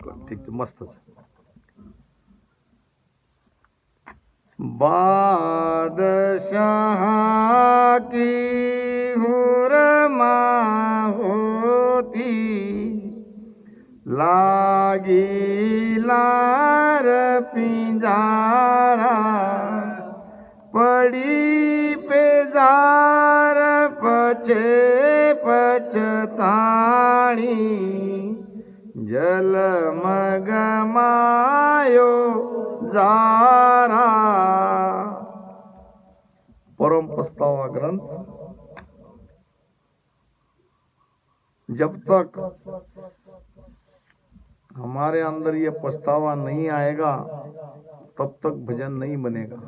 ठीक છે મસ્ત છે बादशाह की हुरमा होती लागी लार पिंजारा पड़ी पेजार पचे पचताणी जल मगमायो जारा। परम पछतावा ग्रंथ। जब तक हमारे अंदर ये पछतावा नहीं आएगा तब तक भजन नहीं बनेगा।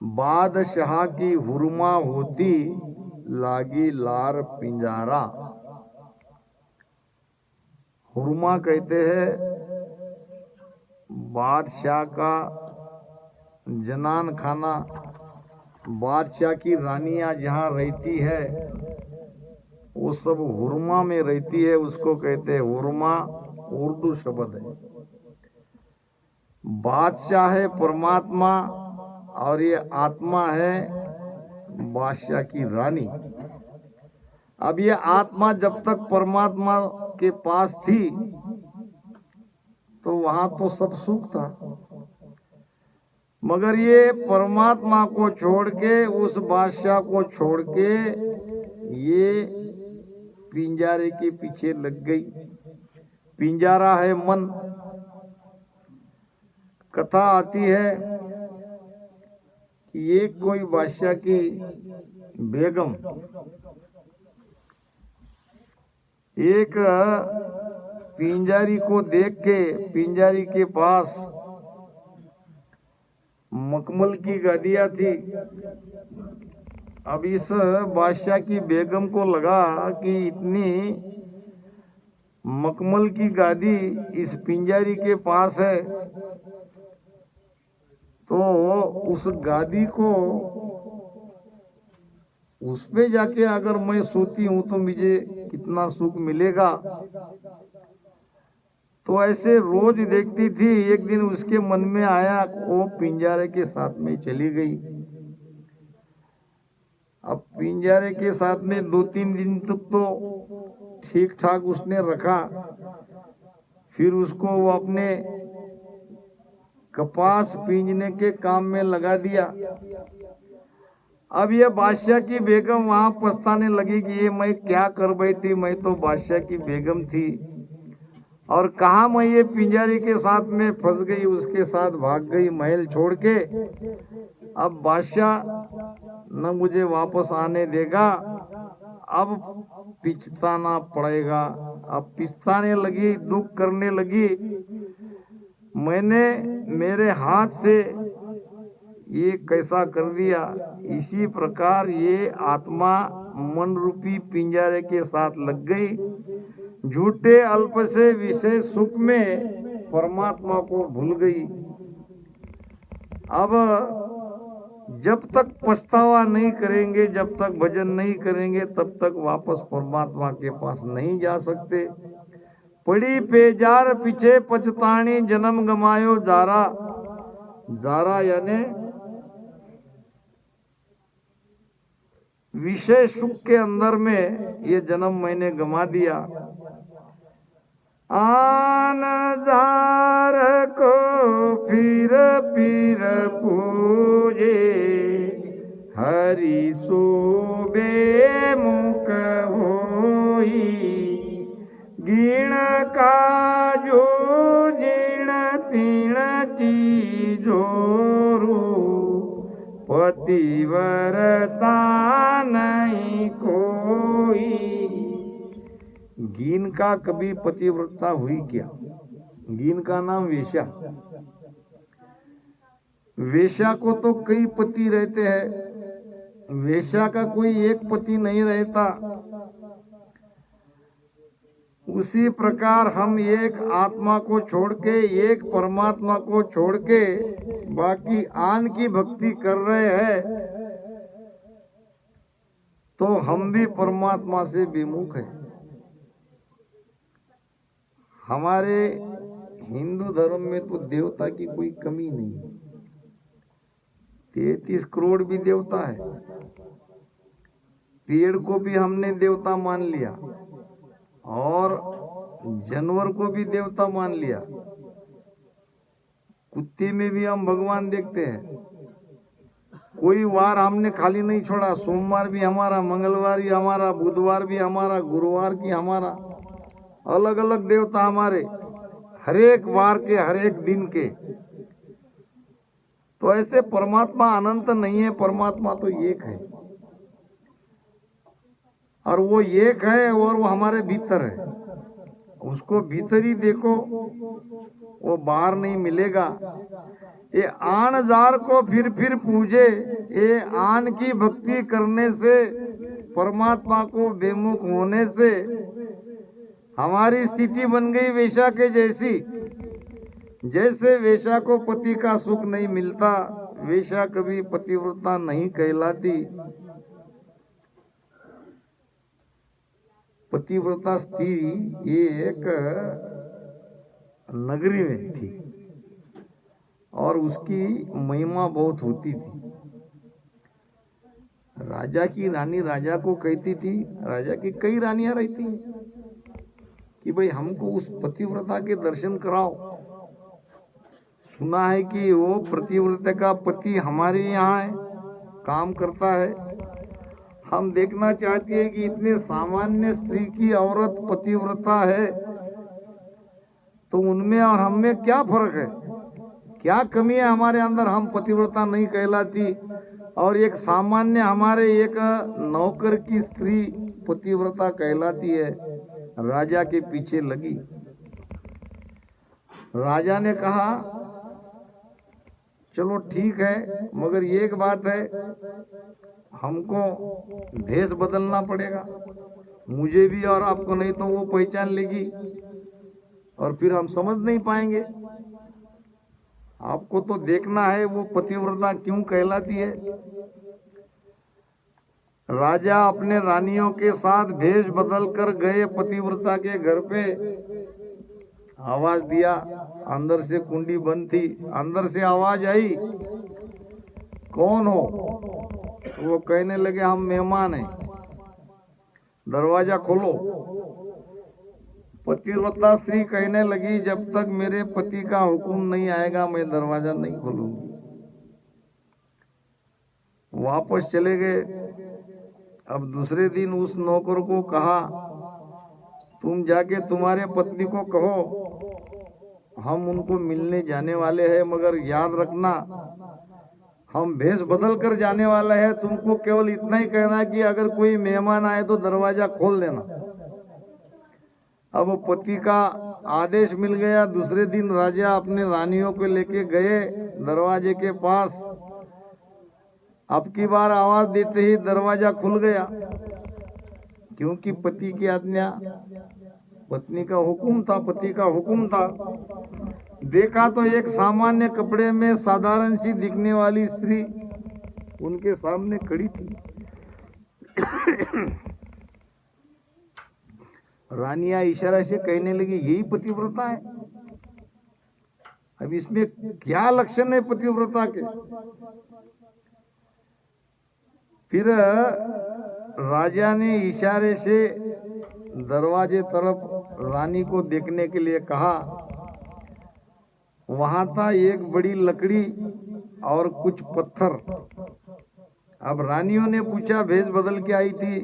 बादशाह की हुरमा होती लागी लार पिंजारा। हुरमा कहते हैं बादशाह का जनान खाना। बादशाह की रानियां जहाँ रहती है वो सब हुरमा में रहती है, उसको कहते हैं हुरमा। उर्दू शब्द है। बादशाह है परमात्मा और ये आत्मा है बादशाह की रानी। अब ये आत्मा जब तक परमात्मा के पास थी तो वहां तो सब सुख था, मगर ये परमात्मा को छोड़ के, उस बादशाह को छोड़ के ये पिंजारे के पीछे लग गई। पिंजारा है मन। कथा आती है कि ये कोई बादशाह की बेगम एक पिंजारी को देख के पिंजारी के पास मखमल की गादियां थी। अब इस बादशाह की बेगम को लगा कि इतनी मखमल की गादी इस पिंजारी के पास है तो उस गादी को उस पे जाके अगर मैं सोती हूं तो मुझे कितना सुख मिलेगा। तो ऐसे रोज देखती थी। एक दिन उसके मन में आया, वो पिंजारे के साथ में चली गई। अब पिंजारे के साथ में 2-3 दिन तक तो ठीक ठाक उसने रखा। फिर उसको वो अपने कपास पींजने के काम में लगा दिया। अब ये बादशाह की बेगम वहां पछताने लगी कि ये मैं क्या कर बैठी, मैं तो बादशाह की बेगम थी और कहा मैं ये पिंजारी के साथ में फंस गई, उसके साथ भाग गई महल छोड़ के। अब बादशाह न मुझे वापस आने देगा, अब पिछताना पड़ेगा। अब पिछताने लगी, दुख करने लगी। मैंने मेरे हाथ से ये कैसा कर दिया। इसी प्रकार ये आत्मा मन रूपी पिंजारे के साथ लग गई। झूठे अल्प से विषय सुख में परमात्मा को भूल गई। अब जब तक पछतावा नहीं करेंगे, जब तक भजन नहीं करेंगे, तब तक वापस परमात्मा के पास नहीं जा सकते। पड़ी पेजार पीछे पछतानी जन्म गमायो जारा। जारा यानी विषय सुख के अंदर में ये जन्म मैंने गमा दिया। आन जार को फिर फिर पूजे हरि सोबे मुख होई। गिण का जो जीण तीण की जोरू पतिव्रता नहीं कोई। गीन का कभी पतिव्रता हुई क्या? गीन का नाम वेश्या। वेश्या को तो कई पति रहते हैं, वेश्या का कोई एक पति नहीं रहता। उसी प्रकार हम एक आत्मा को छोड़ के, एक परमात्मा को छोड़ के बाकी आन की भक्ति कर रहे हैं तो हम भी परमात्मा से विमुख हैं। हमारे हिंदू धर्म में तो देवता की कोई कमी नहीं है। 33 करोड़ भी देवता है। पेड़ को भी हमने देवता मान लिया और जानवर को भी देवता मान लिया। कुत्ते में भी हम भगवान देखते हैं। कोई वार हमने खाली नहीं छोड़ा। सोमवार भी हमारा, मंगलवार भी हमारा, बुधवार भी हमारा, गुरुवार की हमारा। अलग अलग देवता हमारे, हरेक वार के, हरेक दिन के। तो ऐसे परमात्मा अनंत नहीं है, परमात्मा तो एक है। और वो एक है और वो हमारे भीतर है। उसको भीतर ही देखो, वो बाहर नहीं मिलेगा। ये आन जार को फिर पूजे, ये आन की भक्ति करने से, परमात्मा को बेमुख होने से हमारी स्थिति बन गई वेश्या के जैसी। जैसे वेश्या को पति का सुख नहीं मिलता, वेश्या कभी पतिव्रता नहीं कहलाती। पतिव्रता स्त्री ये एक नगरी में थी और उसकी महिमा बहुत होती थी। राजा की रानी राजा को कहती थी, राजा की कई रानियां रहती हैं, कि भाई हमको उस पतिव्रता के दर्शन कराओ। सुना है कि वो पतिव्रता का पति हमारे यहाँ है, काम करता है। हम देखना चाहती है कि इतने सामान्य स्त्री की औरत पतिव्रता है, तो उनमें और हम में क्या फर्क है, क्या कमी है हमारे अंदर। हम पतिव्रता नहीं कहलाती और एक सामान्य हमारे एक नौकर की स्त्री पतिव्रता कहलाती है। राजा के पीछे लगी। राजा ने कहा चलो ठीक है, मगर एक बात है, हमको भेष बदलना पड़ेगा, मुझे भी और आपको, नहीं तो वो पहचान लेगी और फिर हम समझ नहीं पाएंगे। आपको तो देखना है वो पतिव्रता क्यों कहलाती है। राजा अपने रानियों के साथ भेष बदल कर गए पतिव्रता के घर पे। आवाज दिया, अंदर से कुंडी बंद थी। अंदर से आवाज आई, कौन हो? वो कहने लगे हम मेहमान हैं, दरवाजा खोलो। पतिव्रता स्त्री कहने लगी जब तक मेरे पति का हुक्म नहीं आएगा मैं दरवाजा नहीं खोलूंगी। वापस चले गए। अब दूसरे दिन उस नौकर को कहा तुम जाके तुम्हारे पत्नी को कहो हम उनको मिलने जाने वाले हैं, मगर याद रखना हम भेष बदल कर जाने वाले हैं। तुमको केवल इतना ही कहना कि अगर कोई मेहमान आए तो दरवाजा खोल देना। अब पति का आदेश मिल गया। दूसरे दिन राजा अपने रानियों को लेके गए दरवाजे के पास। अब की बार आवाज देते ही दरवाजा खुल गया, क्योंकि पति की आज्ञा, पत्नी का हुक्म था, पति का हुक्म था। देखा तो एक सामान्य कपड़े में साधारण सी दिखने वाली स्त्री उनके सामने खड़ी थी। रानियां इशारा से कहने लगी यही पतिव्रता है। अब इसमें क्या लक्षण है पतिव्रता के? फिर राजा ने इशारे से दरवाजे तरफ रानी को देखने के लिए कहा। वहां था एक बड़ी लकड़ी और कुछ पत्थर। अब रानियों ने पूछा, भेष बदल के आई थी,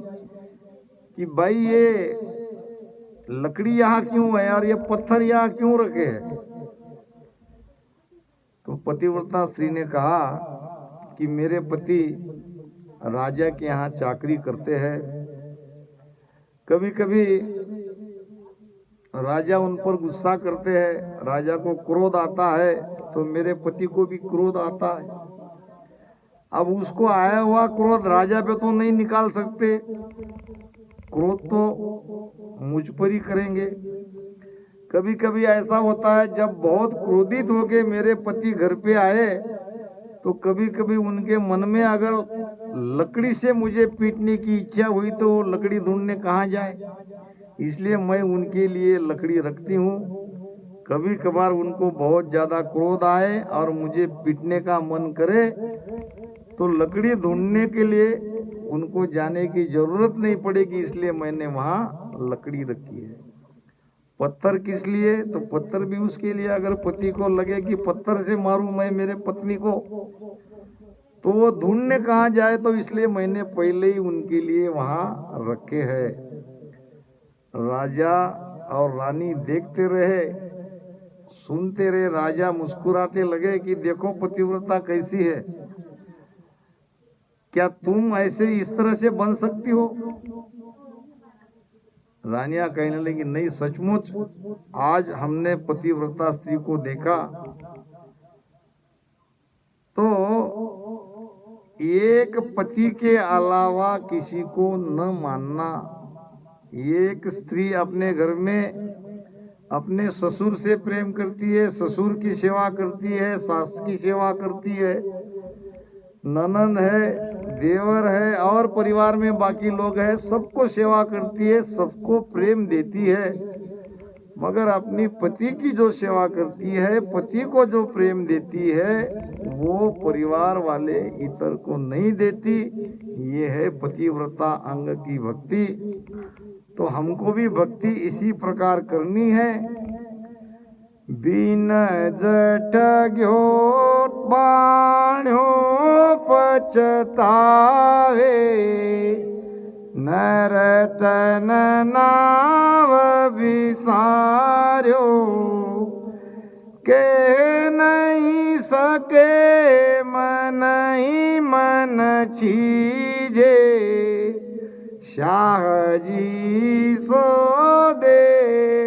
कि भाई ये लकड़ी यहाँ क्यों है और ये पत्थर यहाँ क्यों रखे हैं? तो पतिव्रता स्त्री ने कहा कि मेरे पति राजा के यहाँ चाकरी करते हैं। कभी कभी राजा उन पर गुस्सा करते हैं, राजा को क्रोध आता है तो मेरे पति को भी क्रोध आता है। अब उसको आया हुआ क्रोध राजा पे तो नहीं निकाल सकते, क्रोध तो मुझ पर ही करेंगे। कभी कभी ऐसा होता है जब बहुत क्रोधित होके मेरे पति घर पे आए तो कभी कभी उनके मन में अगर लकड़ी से मुझे पीटने की इच्छा हुई तो वो लकड़ी ढूंढने कहाँ जाए। इसलिए मैं उनके लिए लकड़ी रखती हूँ कभी कभार उनको बहुत ज्यादा क्रोध आए और मुझे पीटने का मन करे तो लकड़ी ढूंढने के लिए उनको जाने की जरूरत नहीं पड़ेगी, इसलिए मैंने वहां लकड़ी रखी है। पत्थर किस लिए? तो पत्थर भी उसके लिए, अगर पति को लगे कि पत्थर से मारूं मैं मेरे पत्नी को तो वो ढूंढने कहाँ जाए, तो इसलिए मैंने पहले ही उनके लिए वहां रखे हैं। राजा और रानी देखते रहे, सुनते रहे। राजा मुस्कुराते लगे कि देखो पतिव्रता कैसी है, क्या तुम ऐसे इस तरह से बन सकती हो? रानियां कहने लगी नहीं, सचमुच आज हमने पतिव्रता स्त्री को देखा तो एक पति के अलावा किसी को न मानना। एक स्त्री अपने घर में अपने ससुर से प्रेम करती है, ससुर की सेवा करती है, सास की सेवा करती है, ननद है, देवर है और परिवार में बाकी लोग हैं, सबको सेवा करती है, सबको प्रेम देती है। मगर अपनी पति की जो सेवा करती है, पति को जो प्रेम देती है, वो परिवार वाले इतर को नहीं देती। ये है पतिव्रता अंग की भक्ति। तो हमको भी भक्ति इसी प्रकार करनी है। बिन जटग्यो बाण्यो पचतावे, नरतन नाव विसार्यो, के नहीं सके मन ही मन छीजे, शाह जी सो दे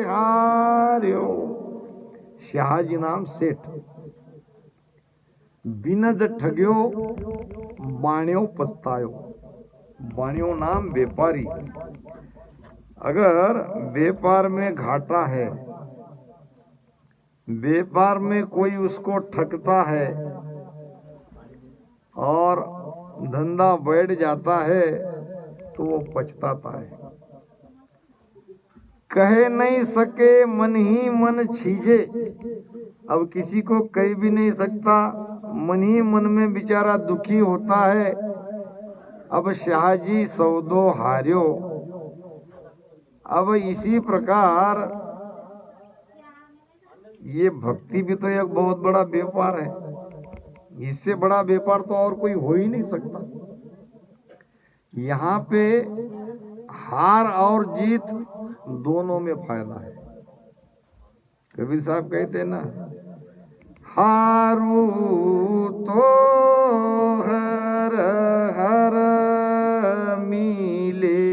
हार्यो। शाहजी नाम सेठ। बिनज ठग्यो बाण्यो पछतायो। बाण्यो नाम व्यापारी। अगर व्यापार में घाटा है, व्यापार में कोई उसको ठगता है और धंधा बैठ जाता है तो वो पछताता है। कहे नहीं सके मन ही मन छीजे। अब किसी को कह भी नहीं सकता, मन ही मन में बेचारा दुखी होता है। अब शाहजी सौदो हार्यो। अब इसी प्रकार ये भक्ति भी तो एक बहुत बड़ा व्यापार है। इससे बड़ा व्यापार तो और कोई हो ही नहीं सकता। यहाँ पे हार और जीत दोनों में फायदा है। कबीर साहब कहते हैं ना, हारू तो हर हर मिले,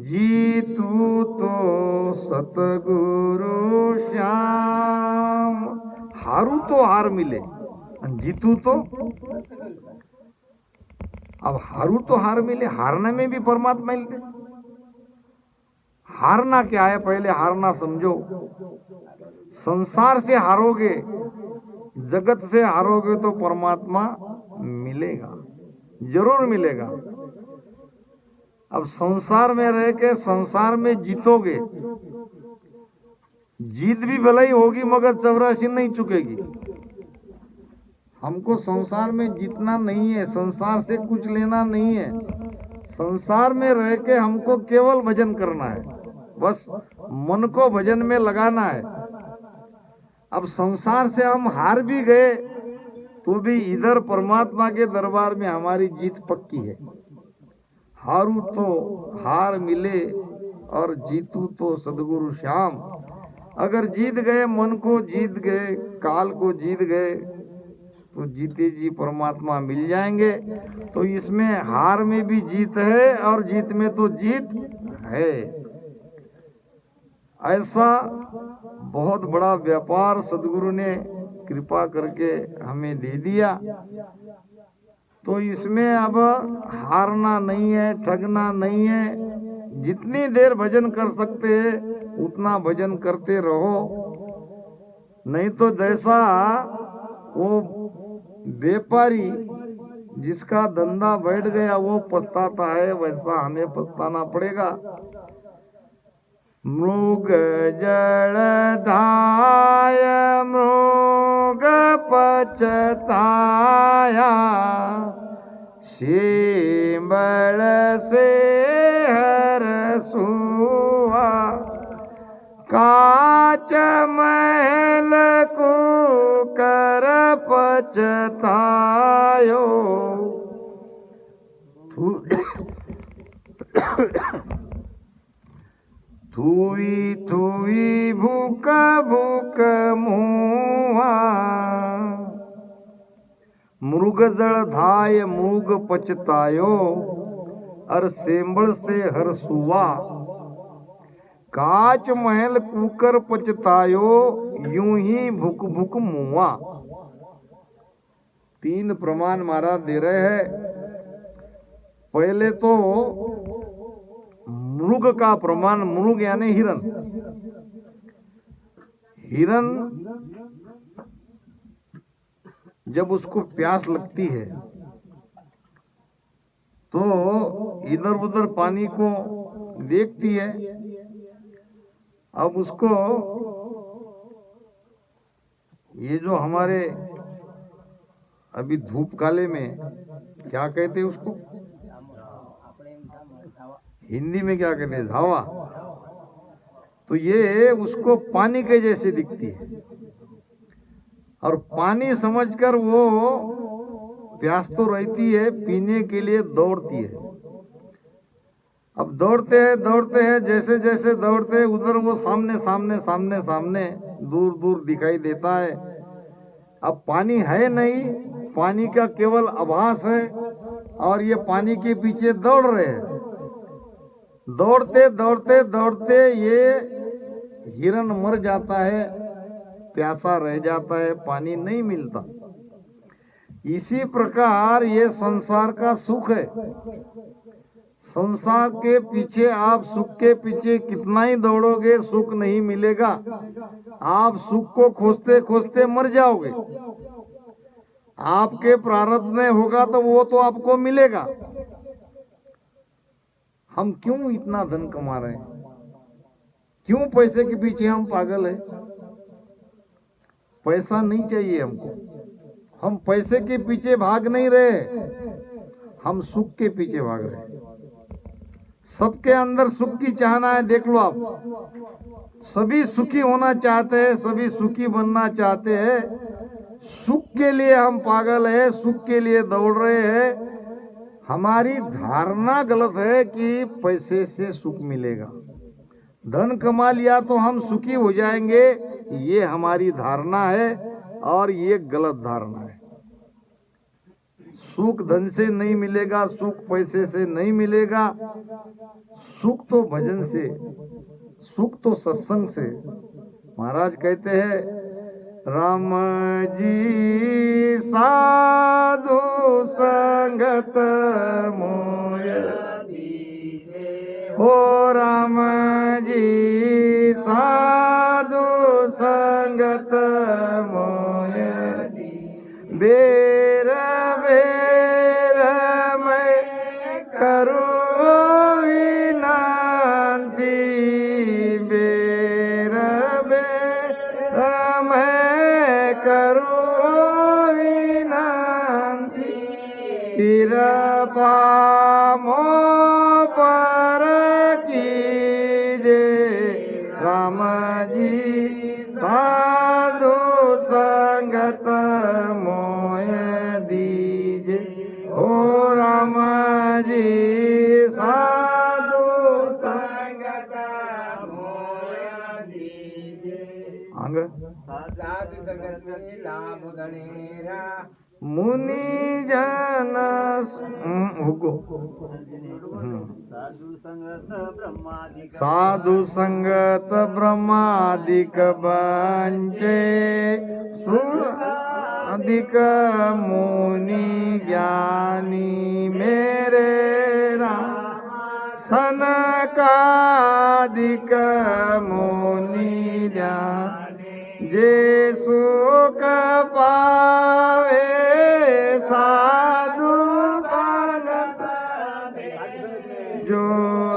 जीतू तो सतगुरु श्याम। हारू तो हार मिले, जीतू तो, अब हारू तो हार मिले, हारने में भी परमात्मा मिलते। हारना क्या है, पहले हारना समझो। संसार से हारोगे, जगत से हारोगे तो परमात्मा मिलेगा, जरूर मिलेगा। अब संसार में रह के संसार में जीतोगे, जीत भी भलाई होगी मगर 84 नहीं चुकेगी। हमको संसार में जीतना नहीं है, संसार से कुछ लेना नहीं है। संसार में रह के हमको केवल भजन करना है, बस मन को भजन में लगाना है। अब संसार से हम हार भी गए तो भी इधर परमात्मा के दरबार में हमारी जीत पक्की है। हारू तो हार मिले और जीतू तो सदगुरु श्याम। अगर जीत गए, मन को जीत गए, काल को जीत गए तो जीते जी परमात्मा मिल जाएंगे। तो इसमें हार में भी जीत है और जीत में तो जीत है। ऐसा बहुत बड़ा व्यापार सदगुरु ने कृपा करके हमें दे दिया। तो इसमें अब हारना नहीं है, ठगना नहीं है। जितनी देर भजन कर सकते हैं उतना भजन करते रहो, नहीं तो जैसा वो व्यापारी जिसका धंधा बैठ गया वो पछताता है, वैसा हमें पछताना पड़ेगा। मृग जलधाय मृग पचताया शिंबल से हरसुआ काच महल कुकर पचतायो थुई थुई भूक भूक मुआ मृग जल धाय मृग पचतायो और सेंबल से हरसुआ काच महल कुकर पचतायो यूं ही भुक भुक मुआ। 3 प्रमाण महाराज दे रहे हैं। पहले तो मृग का प्रमाण, मृग यानी हिरन। हिरन जब उसको प्यास लगती है तो इधर उधर पानी को देखती है। अब उसको ये जो हमारे अभी धूप काले में क्या कहते हैं उसको, हिंदी में क्या कहते हैं, धावा। तो ये उसको पानी के जैसे दिखती है और पानी समझकर वो प्यास तो रहती है, पीने के लिए दौड़ती है। अब दौड़ते हैं जैसे जैसे दौड़ते हैं उधर वो सामने सामने सामने सामने दूर दूर दिखाई देता है। अब पानी है नहीं, पानी का केवल आभास है और ये पानी के पीछे दौड़ रहे हैं। दौड़ते दौड़ते दौड़ते ये हिरन मर जाता है, प्यासा रह जाता है, पानी नहीं मिलता। इसी प्रकार ये संसार का सुख है। संसार के पीछे आप सुख के पीछे कितना ही दौड़ोगे सुख नहीं मिलेगा। आप सुख को खोजते खोजते मर जाओगे। आपके प्रारब्ध में होगा तो वो तो आपको मिलेगा। हम क्यों इतना धन कमा रहे हैं? क्यों पैसे के पीछे हम पागल है? पैसा नहीं चाहिए हमको। हम पैसे के पीछे भाग नहीं रहे, हम सुख के पीछे भाग रहे हैं। सबके अंदर सुख की चाहना है। देख लो आप, सभी सुखी होना चाहते हैं, सभी सुखी बनना चाहते हैं। सुख के लिए हम पागल है, सुख के लिए दौड़ रहे हैं। हमारी धारणा गलत है कि पैसे से सुख मिलेगा। धन कमा लिया तो हम सुखी हो जाएंगे, ये हमारी धारणा है और ये गलत धारणा है। सुख धन से नहीं मिलेगा, सुख पैसे से नहीं मिलेगा। सुख तो भजन से, सुख तो सत्संग से। महाराज कहते हैं, राम जी साधु संगत मोय हो, राम जी साधु संगत मोय बेर बेर मैं करूं विनती, बेर बेर मैं करूं विनती, कृपा मो पर कीजे राम जी साधु संगत मोय दीजे, ओ राम जी साधु संगत मोय दीजे। आंग साधु संगत लाभ गणेरा मुनि जन साधु संगत ब्रह्मादिक बंचे सुर अधिक मुनि ज्ञानी मेरे राम, सनकादिक मुनि ज्ञानी जे सुख पावे साधु संगत, जो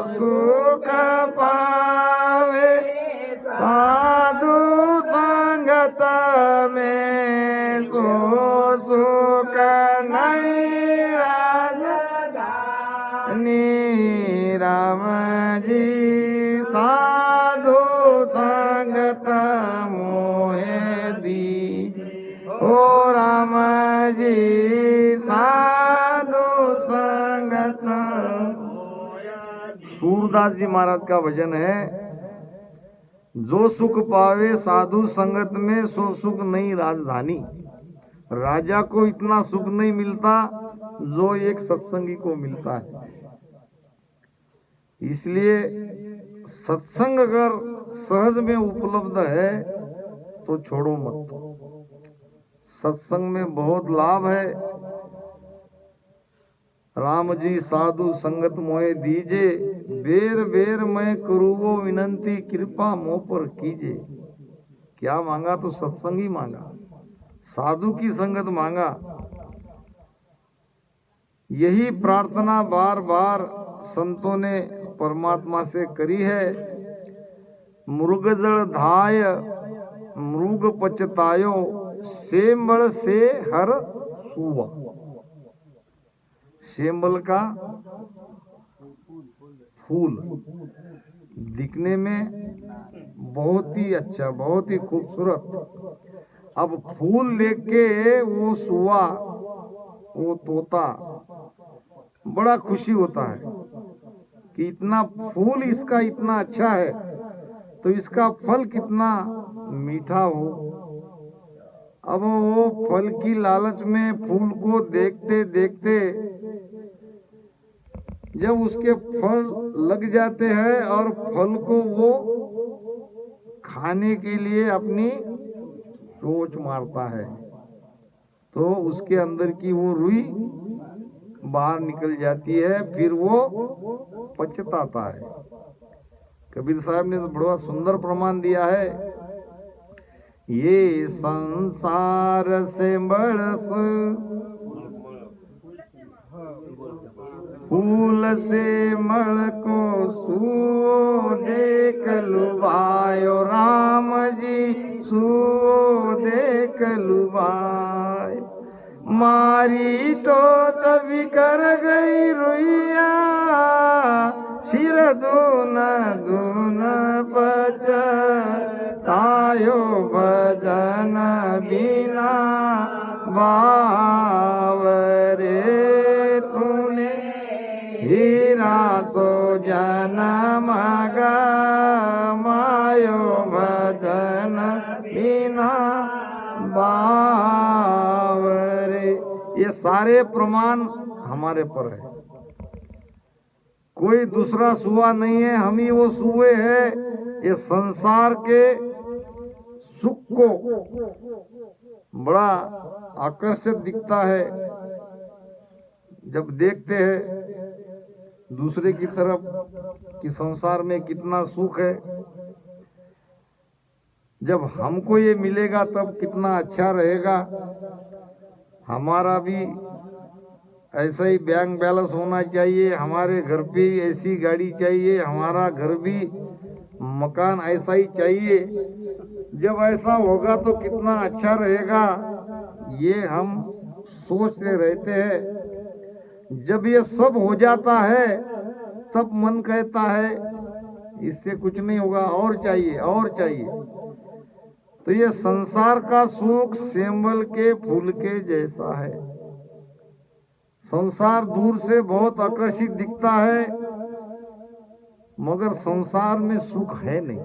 सुख पावे संगत में सो सुख नहीं राजधानी। राम जी साधु संगत मोहे दी। ओ राम जी साधु संगत। सूरदास जी महाराज का भजन है, जो सुख पावे साधु संगत में सो सुख नहीं राजधानी। राजा को इतना सुख नहीं मिलता जो एक सत्संगी को मिलता है। इसलिए सत्संग अगर सहज में उपलब्ध है तो छोड़ो मत। सत्संग में बहुत लाभ है। राम जी साधु संगत मोहे दीजे। बेर बेर मैं करूँ विनंती कृपा मोह पर कीजे। क्या मांगा तो सत्संग ही मांगा, साधु की संगत मांगा। यही प्रार्थना बार बार संतों ने परमात्मा से करी है। मृगजल धाय मृग पचतायो, सेम्बल से हर सुवा। सेम्बल का फूल दिखने में बहुत ही अच्छा, बहुत ही खूबसूरत। अब फूल देख के वो सुआ, वो तोता बड़ा खुशी होता है कि इतना फूल इसका इतना अच्छा है तो इसका फल कितना मीठा हो। अब वो फल की लालच में फूल को देखते देखते जब उसके फल लग जाते हैं और फल को वो खाने के लिए अपनी चोंच मारता है तो उसके अंदर की वो रुई बाहर निकल जाती है, फिर वो पछताता है। कबीर साहब ने तो बड़ा सुंदर प्रमाण दिया है। ये संसार से बरस फूल से मल को सुओ देख लुभायो। राम जी सुओ देख लुभाय। मारी टोच बिकर गई रुइया, सिर धुन धुन पछतायो। भजन बिना बावरे तूने हीरा सो जनम गमायो। भजन बिना बावरे। ये सारे प्रमाण हमारे पर है, कोई दूसरा सुआ नहीं है, हम ही वो सुए हैं। ये संसार के सुख को बड़ा आकर्षक दिखता है जब देखते हैं दूसरे की तरफ कि संसार में कितना सुख है। जब हमको ये मिलेगा तब कितना अच्छा रहेगा। हमारा भी ऐसा ही बैंक बैलेंस होना चाहिए, हमारे घर पे ऐसी गाड़ी चाहिए, हमारा घर भी मकान ऐसा ही चाहिए। जब ऐसा होगा तो कितना अच्छा रहेगा, ये हम सोचते रहते हैं। जब ये सब हो जाता है तब मन कहता है इससे कुछ नहीं होगा, और चाहिए और चाहिए। तो ये संसार का सुख सेम्बल के फूल के जैसा है। संसार दूर से बहुत आकर्षित दिखता है मगर संसार में सुख है नहीं।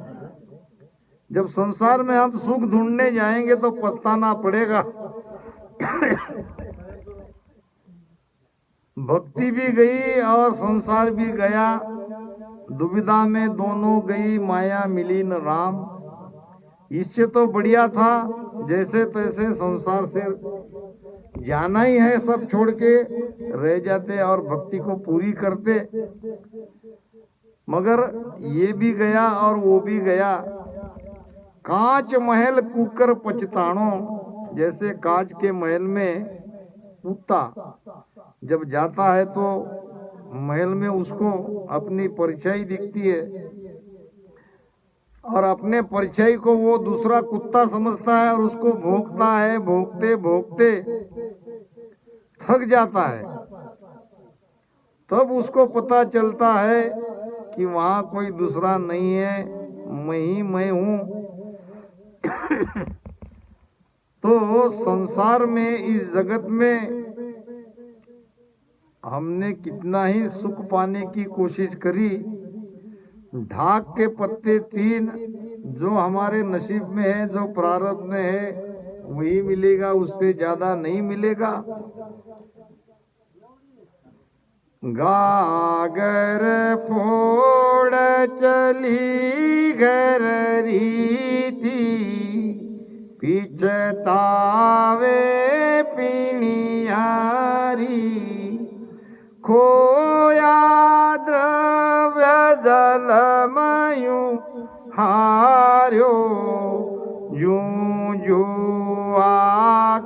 जब संसार में हम सुख ढूंढने जाएंगे तो पछताना पड़ेगा। भक्ति भी गई और संसार भी गया, दुविधा में दोनों गई माया मिली न राम। इससे तो बढ़िया था जैसे तैसे संसार से जाना ही है, सब छोड़ के रह जाते और भक्ति को पूरी करते। मगर ये भी गया और वो भी गया। कांच महल कुकर पछताणो, जैसे कांच के महल में कुत्ता जब जाता है तो महल में उसको अपनी परछाई दिखती है। और अपने परछाई को वो दूसरा कुत्ता समझता है और उसको भौंकता है, भौंकते भौंकते थक जाता है। तब उसको पता चलता है कि वहां कोई दूसरा नहीं है, मैं ही मैं हूं। तो संसार में, इस जगत में हमने कितना ही सुख पाने की कोशिश करी, ढाक के पत्ते 3 जो हमारे नसीब में है, जो प्रारब्ध में है वही मिलेगा, उससे ज्यादा नहीं मिलेगा। गागर फोड़ चली घर रीति, पिछतावे पिनियारी, खोया द्रव्य जलमयू हार्यो, यूं जुआ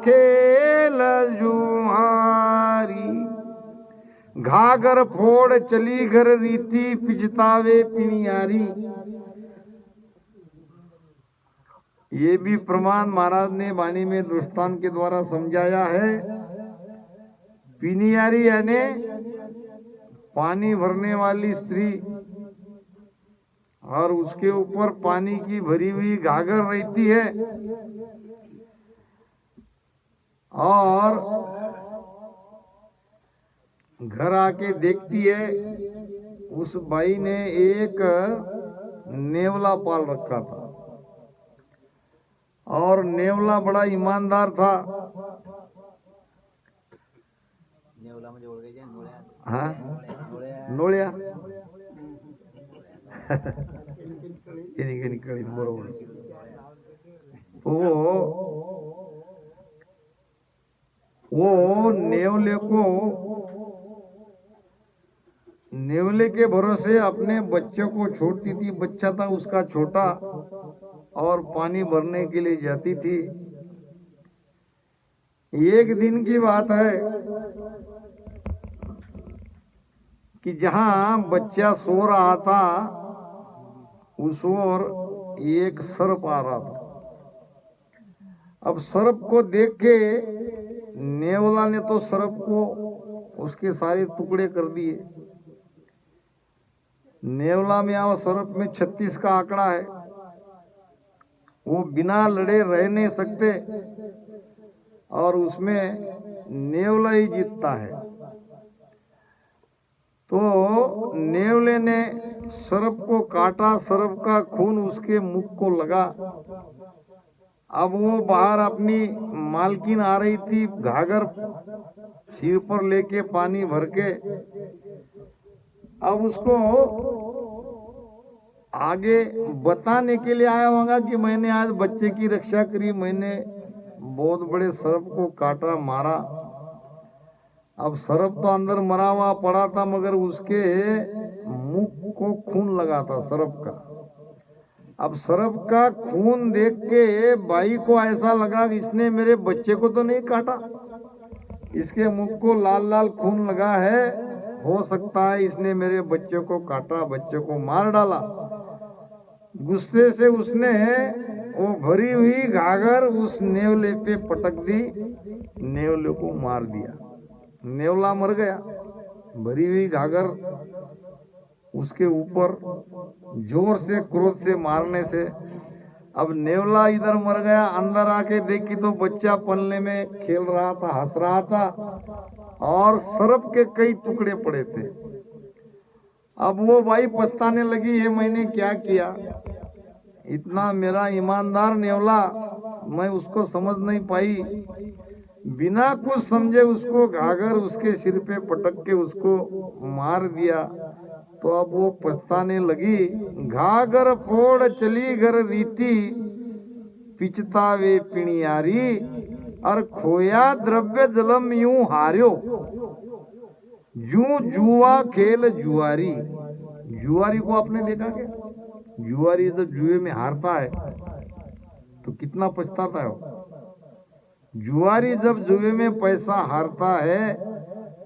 खेल जुआरी। घागर फोड़ चली घर रीति, पिछतावे पिनियारी। ये भी प्रमाण महाराज ने वाणी में दृष्टांत के द्वारा समझाया है। पिनियारी यानी पानी भरने वाली स्त्री, और उसके ऊपर पानी की भरी हुई घाघर रहती है, और घर आके देखती है उस बाई ने एक नेवला पाल रखा था, और नेवला बड़ा ईमानदार था। हाँ, नोळ्या निकली बरोबर। वो नेवले के भरोसे अपने बच्चों को छोड़ती थी। बच्चा था उसका छोटा, और पानी भरने के लिए जाती थी। एक दिन की बात है कि जहां बच्चा सो रहा था उस ओर एक सर्प आ रहा था। अब सर्प को देख के नेवला ने तो सर्प को उसके सारे टुकड़े कर दिए। नेवला में और सर्प में 36 का आंकड़ा है, वो बिना लड़े रह नहीं सकते, और उसमें नेवला ही जीतता है। तो नेवले ने सर्प को काटा, सर्प का खून उसके मुख को लगा। अब वो बाहर अपनी मालकिन आ रही थी, घाघर सिर पर लेके पानी भर के। अब उसको आगे बताने के लिए आया होगा कि मैंने आज बच्चे की रक्षा करी, मैंने बहुत बड़े सर्प को काटा, मारा। अब सर्प तो अंदर मरा हुआ पड़ा था, मगर उसके मुख को खून लगा था सर्प का। अब सर्प का खून देख के बाई को ऐसा लगा कि इसने मेरे बच्चे को तो नहीं काटा, इसके मुख को लाल लाल खून लगा है, हो सकता है इसने मेरे बच्चे को काटा, बच्चे को मार डाला। गुस्से से उसने वो भरी हुई घाघर उस नेवले पे पटक दी, नेवले को मार दिया। नेवला मर गया। भरी हुई घाघर उसके ऊपर जोर से क्रोध से मारने से अब नेवला इधर मर गया। अंदर आके देखी तो बच्चा पलने में खेल रहा था, हंस रहा था, और सर्प के कई टुकड़े पड़े थे। अब वो भाई पछताने लगी है, मैंने क्या किया, इतना मेरा ईमानदार नेवला, मैं उसको समझ नहीं पाई। बिना कुछ समझे उसको घाघर उसके सिर पे पटक के उसको मार दिया। तो अब वो पछताने लगी। घाघर फोड़ चली घर रीति, पिछतावे पिणियारी, और खोया द्रव्य जलम यूं हार्यो, यूं जुआ खेल जुआरी। जुआरी को आपने देखा क्या? जुआरी जब जुए में हारता है तो कितना पछताता है वो। जुआरी जब जुए में पैसा हारता है,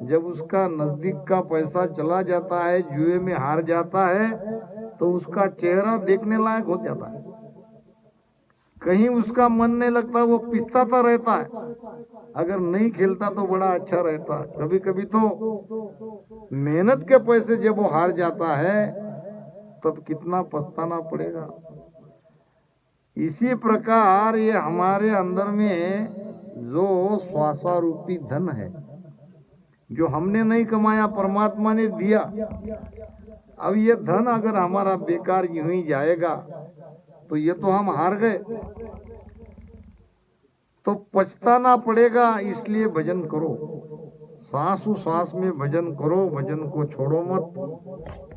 जब उसका नजदीक का पैसा चला जाता है, जुए में हार जाता है, तो उसका चेहरा देखने लायक हो जाता है। कहीं उसका मन नहीं लगता, वो पिसता रहता है। अगर नहीं खेलता तो बड़ा अच्छा रहता। कभी कभी तो मेहनत के पैसे जब वो हार जाता है तब कितना पछताना पड़ेगा। इसी प्रकार ये हमारे अंदर में जो श्वासारूपी धन है, जो हमने नहीं कमाया, परमात्मा ने दिया। अब ये धन अगर हमारा बेकार यूं ही जाएगा तो ये तो हम हार गए, तो पछताना पड़ेगा। इसलिए भजन करो, सांसों सांस में भजन करो, भजन को छोड़ो मत।